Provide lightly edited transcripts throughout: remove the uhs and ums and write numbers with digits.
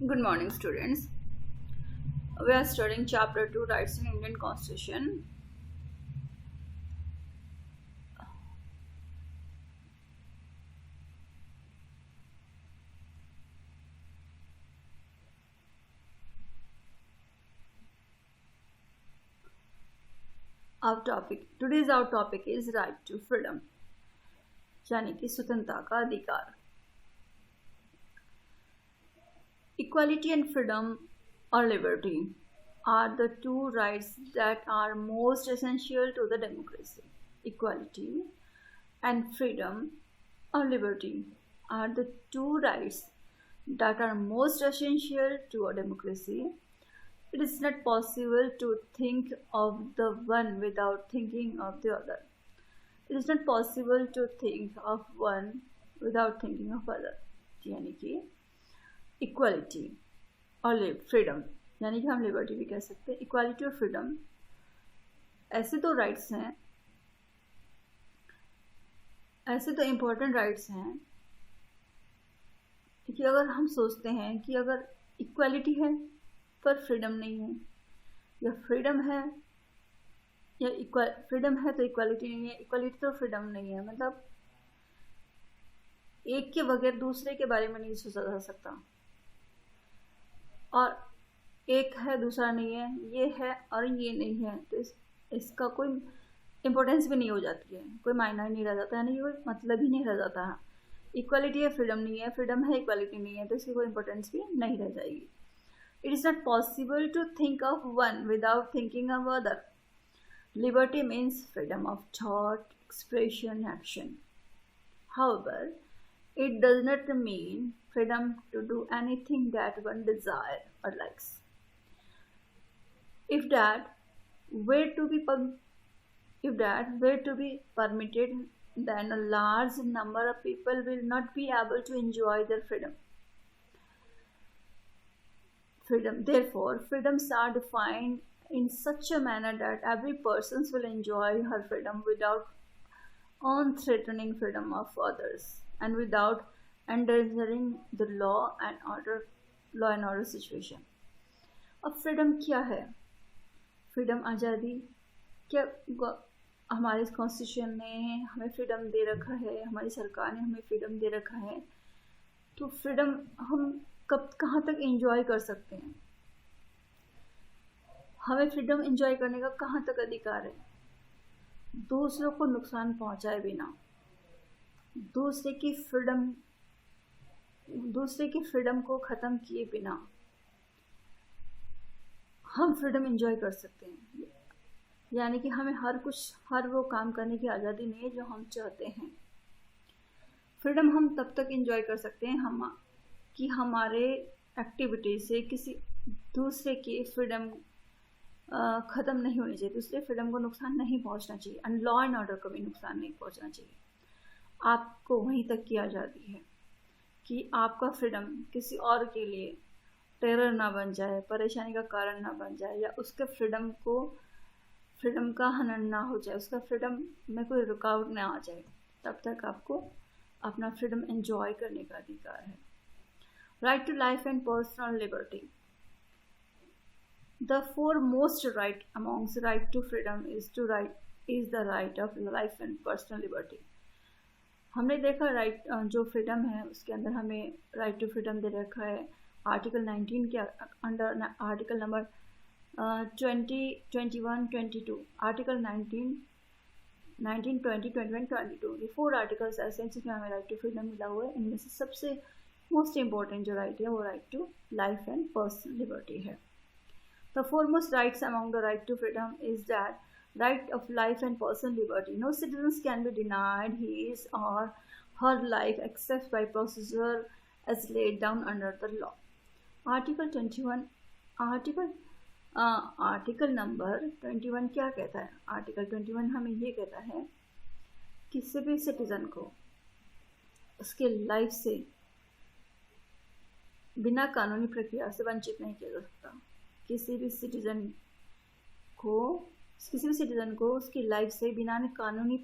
Good morning, students. We are studying Chapter 2 Rights in Indian Constitution. Today's our topic is right to freedom, यानी कि स्वतंत्रता का अधिकार. Equality and freedom or liberty are the two rights that are most essential to the democracy. Equality and freedom or liberty are the two rights that are most essential to a democracy. It is not possible to think of the one without thinking of the other. It is not possible to think of one without thinking of other. यानी कि equality और freedom, यानी कि हम liberty भी कह सकते हैं. इक्वालिटी और फ्रीडम ऐसे तो राइट्स हैं, ऐसे तो इम्पोर्टेंट राइट्स हैं कि अगर हम सोचते हैं कि अगर इक्वालिटी है पर फ्रीडम नहीं है, या फ्रीडम है या फ्रीडम है तो इक्वालिटी नहीं है, इक्वालिटी तो फ्रीडम नहीं है, मतलब एक के बगैर दूसरे के बारे में नहीं सोचा जा सकता. और एक है दूसरा नहीं है, ये है और ये नहीं है, तो इसका कोई इम्पोर्टेंस भी नहीं हो जाती है, कोई मायना ही नहीं रह जाता है, यानी कि कोई मतलब ही नहीं रह जाता है. इक्वालिटी है, फ्रीडम नहीं है, फ्रीडम है, इक्वालिटी नहीं है, तो इसकी कोई इम्पोर्टेंस भी नहीं रह जाएगी. It is not possible to think of one without thinking of other. Liberty means freedom of thought, expression, action. However, it does not mean freedom to do anything that one desires or likes. If that were to be permitted, then a large number of people will not be able to enjoy their freedom. Therefore, freedoms are defined in such a manner that every person will enjoy her freedom without threatening freedom of others and without endangering the law and order situation. अब freedom क्या है? Freedom आज़ादी. क्या हमारे constitution ने हमें freedom दे रखा है, हमारी सरकार ने हमें फ्रीडम दे रखा है, तो फ्रीडम हम कहाँ तक एंजॉय कर सकते हैं? हमें फ्रीडम एंजॉय करने का कहाँ तक अधिकार है? दूसरों को नुकसान पहुंचाए बिना, दूसरे की फ्रीडम को ख़त्म किए बिना हम फ्रीडम एंजॉय कर सकते हैं. यानी कि हमें हर वो काम करने की आज़ादी नहीं है जो हम चाहते हैं. फ्रीडम हम तब तक एंजॉय कर सकते हैं कि हमारे एक्टिविटी से किसी दूसरे की फ्रीडम ख़त्म नहीं होनी चाहिए, दूसरे फ्रीडम को नुकसान नहीं पहुंचना चाहिए, एंड लॉ एंड ऑर्डर को भी नुकसान नहीं पहुंचना चाहिए. आपको वहीं तक की आज़ादी है कि आपका फ्रीडम किसी और के लिए टेरर ना बन जाए, परेशानी का कारण ना बन जाए, या उसके फ्रीडम का हनन ना हो जाए, उसका फ्रीडम में कोई रुकावट ना आ जाए. तब तक आपको अपना फ्रीडम एंजॉय करने का अधिकार है. Right to life and personal liberty. The foremost right amongst right to freedom is the right of life and personal liberty. हमने देखा जो फ्रीडम है उसके अंदर हमें राइट टू फ्रीडम दे रखा है आर्टिकल 19 के अंडर, आर्टिकल नंबर 20, 21, 22. आर्टिकल 19, 20, 21, 22, ये 4 आर्टिकल्स ऐसे हैं जिसमें हमें राइट टू फ्रीडम मिला हुआ है. इनमें से सबसे मोस्ट इम्पॉर्टेंट जो राइट है वो right to life and personal liberty है. The foremost rights among the right to freedom is that right of life and personal liberty. No citizen can be denied his or her life except by procedure as laid down under the law. Article 21, article number 21 क्या कहता है? Article 21 हमें ये कहता है किसी भी citizen को उसके लाइफ से बिना कानूनी प्रक्रिया से वंचित नहीं किया जा सकता. किसी भी सिटीजन को उसकी लाइफ से बिना कानूनी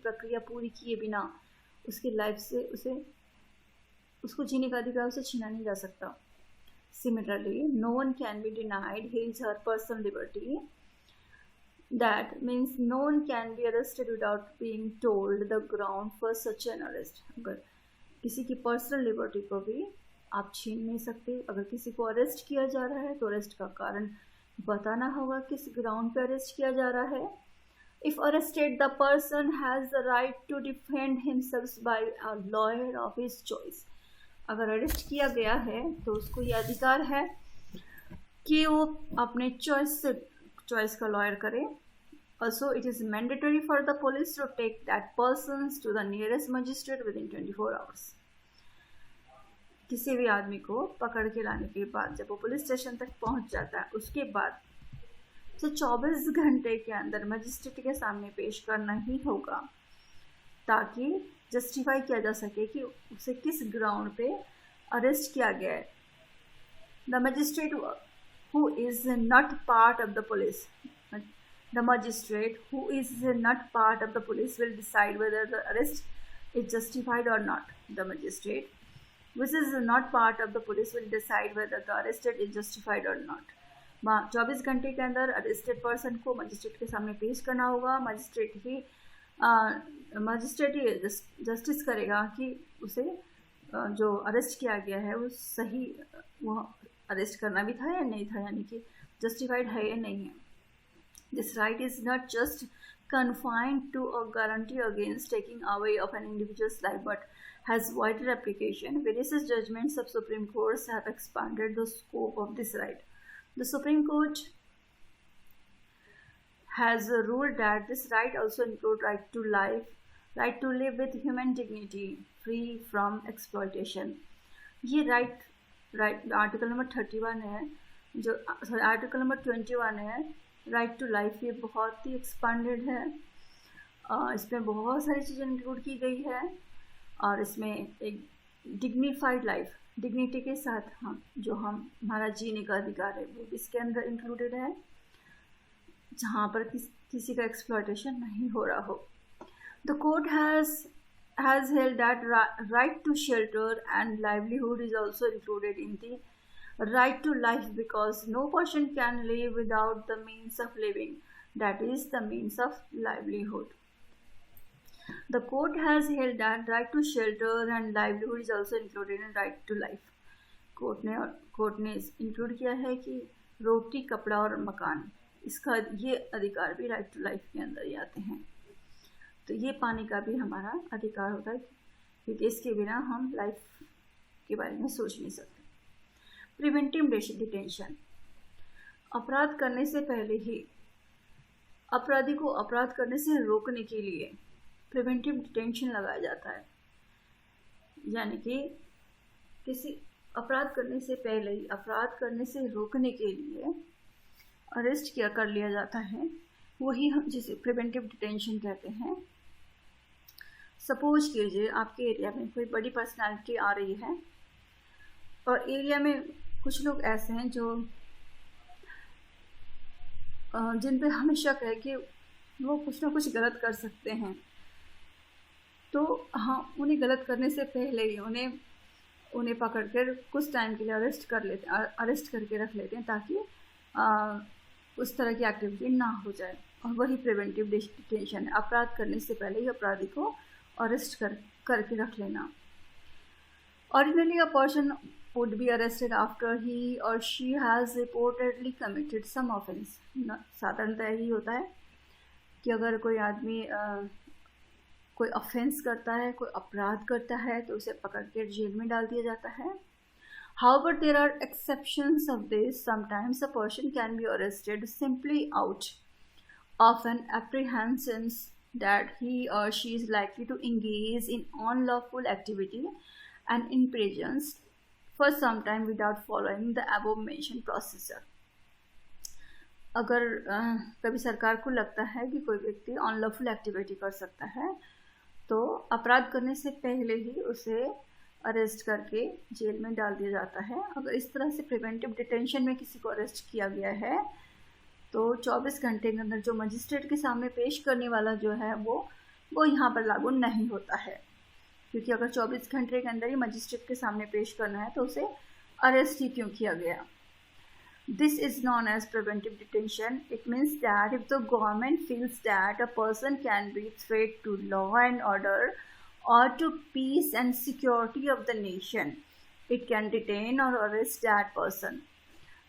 प्रक्रिया पूरी किए बिना उसकी लाइफ से उसको जीने का अधिकार उसे छीना नहीं जा सकता. Similarly, no one can be denied his or her personal liberty. That means no one can be arrested without being told the ground for such an arrest. अगर किसी की पर्सनल लिबर्टी को भी आप छीन नहीं सकते। अगर किसी को अरेस्ट किया जा रहा है तो अरेस्ट का कारण बताना होगा, किस ग्राउंड पे अरेस्ट किया जा रहा है। If arrested, the person has the right to defend himself by a lawyer of his choice. अगर अरेस्ट किया गया है तो उसको ये अधिकार है कि वो अपने चॉइस का लॉयर करे। Also, it is mandatory for the police to take that persons to the nearest magistrate within 24 hours. किसी भी आदमी को पकड़ के लाने के बाद जब वो पुलिस स्टेशन तक पहुंच जाता है, उसके बाद तो 24 घंटे के अंदर मजिस्ट्रेट के सामने पेश करना ही होगा, ताकि जस्टिफाई किया जा सके कि उसे किस ग्राउंड पे अरेस्ट किया गया है। The magistrate who is not part of the police The magistrate who is not part of the police will decide whether the arrest is justified or not. The magistrate which is not part of the police will decide whether the arrested is justified or not. 24 घंटे के अंदर arrested person को magistrate के सामने पेश करना होगा। Magistrate ही justice करेगा कि उसे जो अरेस्ट किया गया है वो सही, वो अरेस्ट करना भी था या नहीं था, यानी कि जस्टिफाइड है या नहीं है। This right is not just confined to a guarantee against taking away of an individual's life, but has wider application. Various judgments of Supreme Courts have expanded the scope of this right. The Supreme Court has ruled that this right also includes right to life, right to live with human dignity, free from exploitation. ये right article number 31 है, जो article number 21 है, right to life. ये बहुत ही expanded है, इसमें बहुत सारी चीज़ें इंक्लूड की गई है, और इसमें एक डिग्निफाइड लाइफ, डिग्निटी के साथ हमारा जीने का अधिकार है वो इसके अंदर इंक्लूडेड है, जहाँ पर किसी का एक्सप्लॉयटेशन नहीं हो रहा हो। The court has held that right to shelter and livelihood is also included in the right to life, because no person can live without the means of living, that is the means of livelihood. The court has held that right to shelter and livelihood is also included in right to life. Court ने include किया है कि रोटी, कपड़ा और मकान, इसका ये अधिकार भी राइट टू लाइफ के अंदर ही आते हैं। तो ये पाने का भी हमारा अधिकार होता है, क्योंकि इसके बिना हम लाइफ के बारे में सोच नहीं सकते। प्रिवेंटिव डिटेंशन, अपराध करने से पहले ही अपराधी को अपराध करने से रोकने के लिए प्रिवेंटिव डिटेंशन लगाया जाता है, यानी कि किसी अपराध करने से पहले ही अपराध करने से रोकने के लिए अरेस्ट कर लिया जाता है, वही हम जिसे प्रिवेंटिव डिटेंशन कहते हैं। सपोज कीजिए आपके एरिया में कोई बड़ी पर्सनालिटी आ रही है, और एरिया में कुछ लोग ऐसे हैं जो जिन पे हमें शक है कि वो कुछ ना कुछ गलत कर सकते हैं, तो हाँ, उन्हें गलत करने से पहले ही उन्हें पकड़ कर कुछ टाइम के लिए अरेस्ट करके रख लेते हैं, ताकि उस तरह की एक्टिविटी ना हो जाए। और वही प्रिवेंटिव डिटेंशन है, अपराध करने से पहले ही अपराधी को अरेस्ट करके रख लेना। Ordinarily, a person would be arrested after he or she has reportedly committed some offense. साधारणतः यही होता है कि अगर कोई आदमी कोई ऑफेंस करता है, कोई अपराध करता है, तो उसे पकड़ के जेल में डाल दिया जाता है। However, there are exceptions of this. Sometimes a person can be arrested simply out of an apprehension that he or she is likely to engage in unlawful activity and imprisoned for some time without following the above mentioned procedure. अगर कभी सरकार को लगता है कि कोई व्यक्ति unlawful activity कर सकता है, तो अपराध करने से पहले ही उसे अरेस्ट करके जेल में डाल दिया जाता है। अगर इस तरह से प्रिवेंटिव डिटेंशन में किसी को अरेस्ट किया गया है, तो 24 घंटे के अंदर जो मजिस्ट्रेट के सामने पेश करने वाला जो है वो यहाँ पर लागू नहीं होता है, क्योंकि अगर 24 घंटे के अंदर ही मजिस्ट्रेट के सामने पेश करना है तो उसे अरेस्ट ही क्यों किया गया। This is known as preventive detention. It means that if the government feels that a person can be a threat to law and order or to peace and security of the nation, it can detain or arrest that person.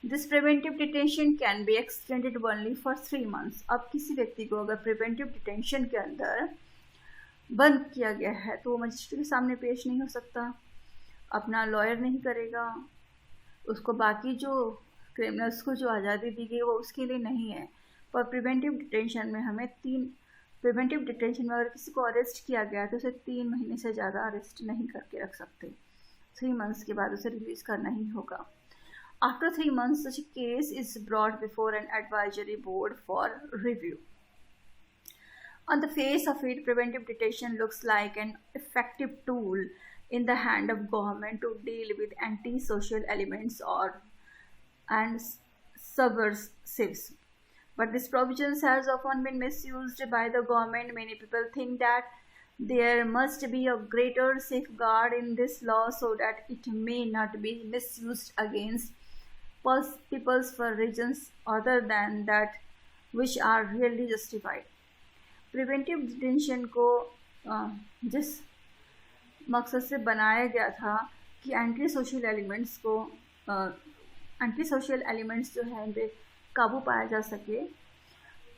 This preventive detention can be extended only for 3 months. अब किसी व्यक्ति को अगर preventive detention के अंदर बंद किया गया है तो वो मजिस्ट्रेट के सामने पेश नहीं हो सकता, अपना लॉयर नहीं करेगा, उसको बाकी जो क्रिमिनल्स को जो आज़ादी दी गई वो उसके लिए नहीं है। पर प्रिवेंटिव डिटेंशन में हमें प्रिवेंटिव डिटेंशन में अगर किसी को अरेस्ट किया गया तो उसे 3 महीने से ज़्यादा अरेस्ट नहीं करके रख सकते। 3 मंथ्स के बाद उसे रिलीज़ करना ही होगा। After 3 months such a case is brought before an advisory board for review. On the face of it, preventive detention looks like an effective tool in the hand of government to deal with anti-social elements and subversives. But this provision has often been misused by the government. Many people think that there must be a greater safeguard in this law so that it may not be misused against peoples for reasons other than that which are really justified. Preventive detention को जिस मकसद से बनाया गया था कि anti social elements जो हैं वे काबू पाया जा सके,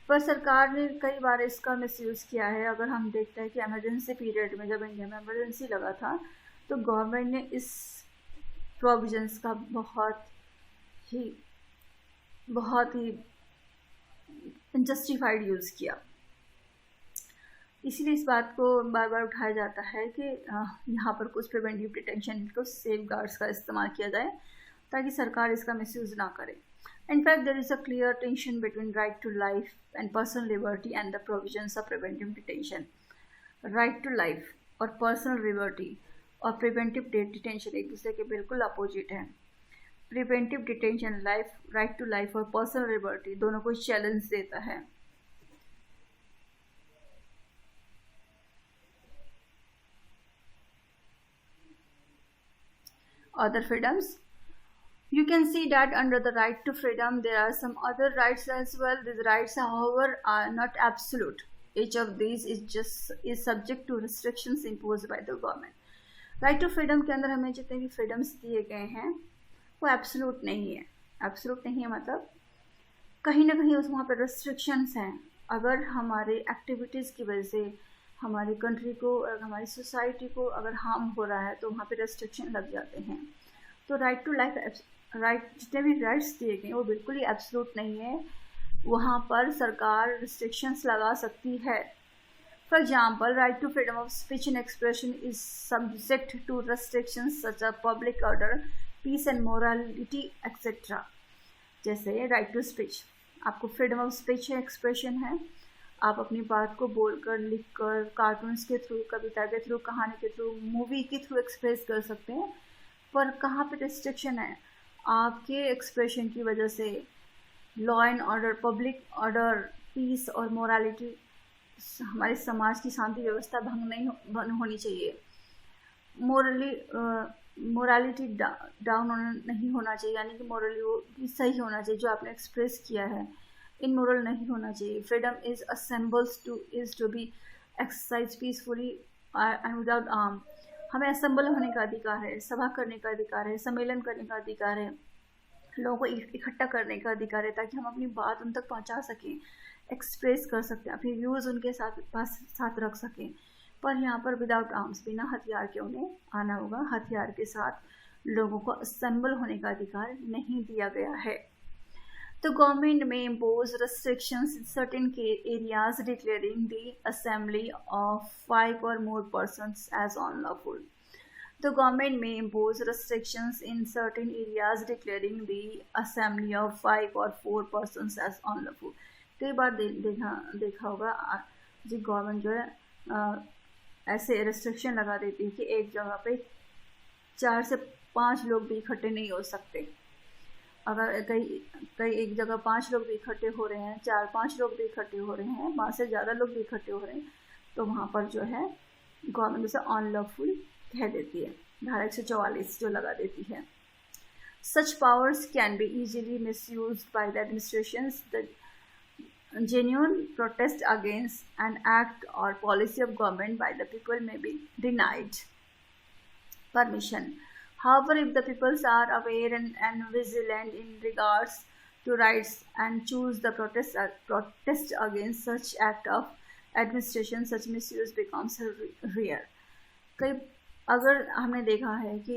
पर सरकार ने कई बार इसका मिसयूज़ किया है। अगर हम देखते हैं कि इमरजेंसी पीरियड में जब इंडिया में इमरजेंसी लगा था तो गवर्नमेंट ने इस प्रोविजंस का बहुत ही इनजस्टिफाइड यूज़ किया। इसीलिए इस बात को बार बार उठाया जाता है कि यहाँ पर कुछ प्रिवेंटिव डिटेंशन को सेफ गार्ड्स का इस्तेमाल किया जाए ताकि सरकार इसका मिसयूज़ ना करे। In fact, there is a clear tension between right to life and personal liberty and the provisions of preventive detention. Right to life और personal liberty और preventive detention एक दूसरे के बिल्कुल अपोजिट हैं। Preventive detention right to life और personal liberty दोनों को चैलेंज देता है। Other freedoms. You can see that under the right to freedom there are some other rights as well. These rights, however, are not absolute. Each of these is subject to restrictions imposed by the government. Right to freedom के अंदर हमें जितने भी freedoms दिए गए हैं वो absolute नहीं है। Absolute नहीं है मतलब कहीं ना कहीं वहाँ पर restrictions हैं। अगर हमारे activities की वजह से हमारी कंट्री को, हमारी सोसाइटी को अगर हार्म हो रहा है तो वहाँ पे रेस्ट्रिक्शन लग जाते हैं। तो राइट टू लाइफ जितने भी राइट्स दिए गए वो बिल्कुल ही एब्सोल्यूट नहीं है, वहाँ पर सरकार रिस्ट्रिक्शंस लगा सकती है। For example, right to freedom of speech and expression is subject to restrictions such as public order, peace and morality etcetera. जैसे राइट टू स्पीच, आपको freedom of speech and expression है, आप अपनी बात को बोलकर, लिखकर, कार्टून्स के थ्रू, कविता के थ्रू, कहानी के थ्रू, मूवी के थ्रू एक्सप्रेस कर सकते हैं। पर कहाँ पे रिस्ट्रिक्शन है? आपके एक्सप्रेशन की वजह से law and order, public order, peace और मोरालिटी, हमारे समाज की शांति व्यवस्था भंग होनी चाहिए। मोरालिटी डाउन नहीं होना चाहिए, यानी कि मोरली वो सही होना चाहिए। जो आपने एक्सप्रेस किया है इमोरल नहीं होना चाहिए। Freedom is assembles to be exercise peacefully and without arm. हमें असेंबल होने का अधिकार है, सभा करने का अधिकार है, सम्मेलन करने का अधिकार है, लोगों को इकट्ठा करने का अधिकार है ताकि हम अपनी बात उन तक पहुंचा सकें, एक्सप्रेस कर सकते हैं, अपने व्यूज़ उनके साथ रख सकें। पर यहाँ पर विदाउट आर्म्स, बिना हथियार के उन्हें आना होगा। हथियार के साथ लोगों को असेंबल होने का अधिकार नहीं दिया गया है। The government may impose restrictions in certain areas, declaring the assembly of 5 or more persons as unlawful. The government may impose restrictions in certain areas, declaring the assembly of 5 or 4 persons as unlawful. कई बार देखा होगा जी, government जो है ऐसे restriction लगा देती है कि एक जगह पे 4 से 5 लोग भी इकट्ठे नहीं हो सकते। अगर कई एक जगह 5 लोग भी इकट्ठे हो रहे हैं, 4-5 लोग भी इकट्ठे हो रहे हैं, 5 से ज़्यादा लोग भी इकट्ठे हो रहे हैं, तो वहाँ पर जो है गवर्नमेंट उसे अनलॉफुल कह देती है, धारा 144 जो लगा देती है। Such powers can be easily misused by the administrations. The genuine protest against an act or policy of government by the people may be denied permission. However, if the peoples are aware and vigilant in regards to rights and choose the protest against such act of administration, such misuse becomes rare. कई अगर हमने देखा है कि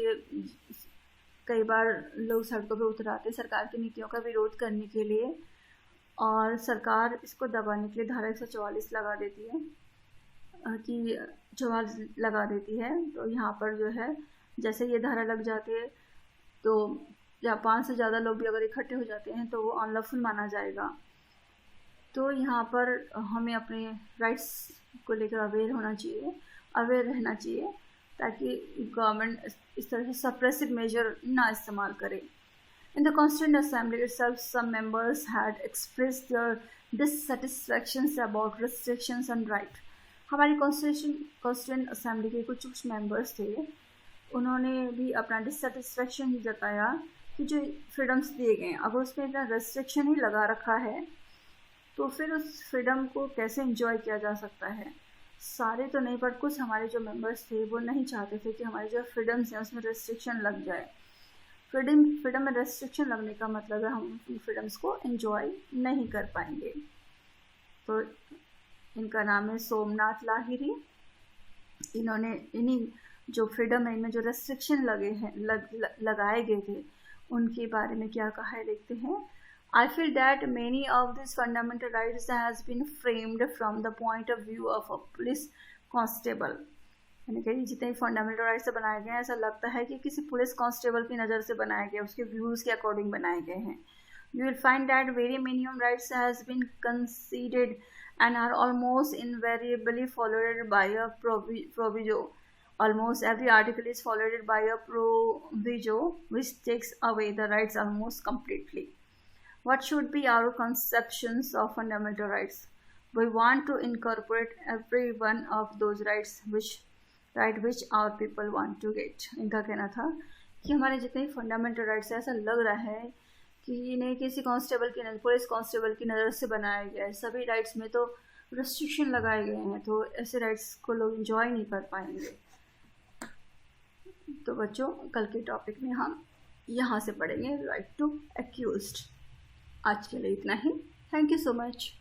कई बार लोग सड़कों पर उतर आते सरकार की नीतियों का विरोध करने के लिए, और सरकार इसको दबाने के लिए धारा 144 लगा देती है कि 44 लगा देती है। तो यहाँ पर जो है जैसे ये धारा लग जाती है तो या 5 से ज़्यादा लोग भी अगर इकट्ठे हो जाते हैं तो वो अनलॉफुल माना जाएगा। तो यहाँ पर हमें अपने राइट्स को लेकर अवेयर रहना चाहिए ताकि गवर्नमेंट इस तरह से सप्रेसिव मेजर ना इस्तेमाल करे। In the Constituent Assembly itself, some members had expressed their dissatisfactions about restrictions on right. हमारी Constituent Assembly के कुछ मेंबर्स थे, उन्होंने भी अपना डिससेटिस्फैक्शन ही जताया कि जो फ्रीडम्स दिए गए हैं अगर उसमें इतना रेस्ट्रिक्शन ही लगा रखा है तो फिर उस फ्रीडम को कैसे एंजॉय किया जा सकता है। सारे तो नहीं, पर कुछ हमारे जो मेंबर्स थे वो नहीं चाहते थे कि हमारे जो फ्रीडम्स हैं उसमें रेस्ट्रिक्शन लग जाए। फ्रीडम में रेस्ट्रिक्शन लगने का मतलब है हम फ्रीडम्स को एंजॉय नहीं कर पाएंगे। तो इनका नाम है सोमनाथ लाहिरी। इन्होंने इन्हीं जो फ्रीडम है इनमें जो रेस्ट्रिक्शन लगाए गए थे उनके बारे में क्या कहा है देखते हैं। I feel that many of these fundamental rights has been framed from the point of view of a police constable. यानी कि जितने फंडामेंटल राइट्स बनाए गए हैं ऐसा लगता है कि किसी पुलिस कांस्टेबल की नज़र से बनाए गए, उसके व्यूज़ के अकॉर्डिंग बनाए गए हैं। You will find that very minimum rights has been conceded and are almost invariably followed by a proviso. Almost every article is followed by a proviso which takes away the rights almost completely. What should be our conceptions of fundamental rights? We want to incorporate every one of those rights which our people want to get. इनका कहना था कि हमारे जितने fundamental rights हैं ऐसा लग रहा है कि इन्हें किसी कांस्टेबल की नज़र, पुलिस कांस्टेबल की नज़र से बनाया गया है। सभी राइट्स में तो रेस्ट्रिक्शन लगाए गए हैं, तो ऐसे राइट्स को लोग इंजॉय नहीं कर पाएंगे। तो बच्चों कल के टॉपिक में हम यहाँ से पढ़ेंगे राइट टू एक्यूज्ड। आज के लिए इतना ही। Thank you so much.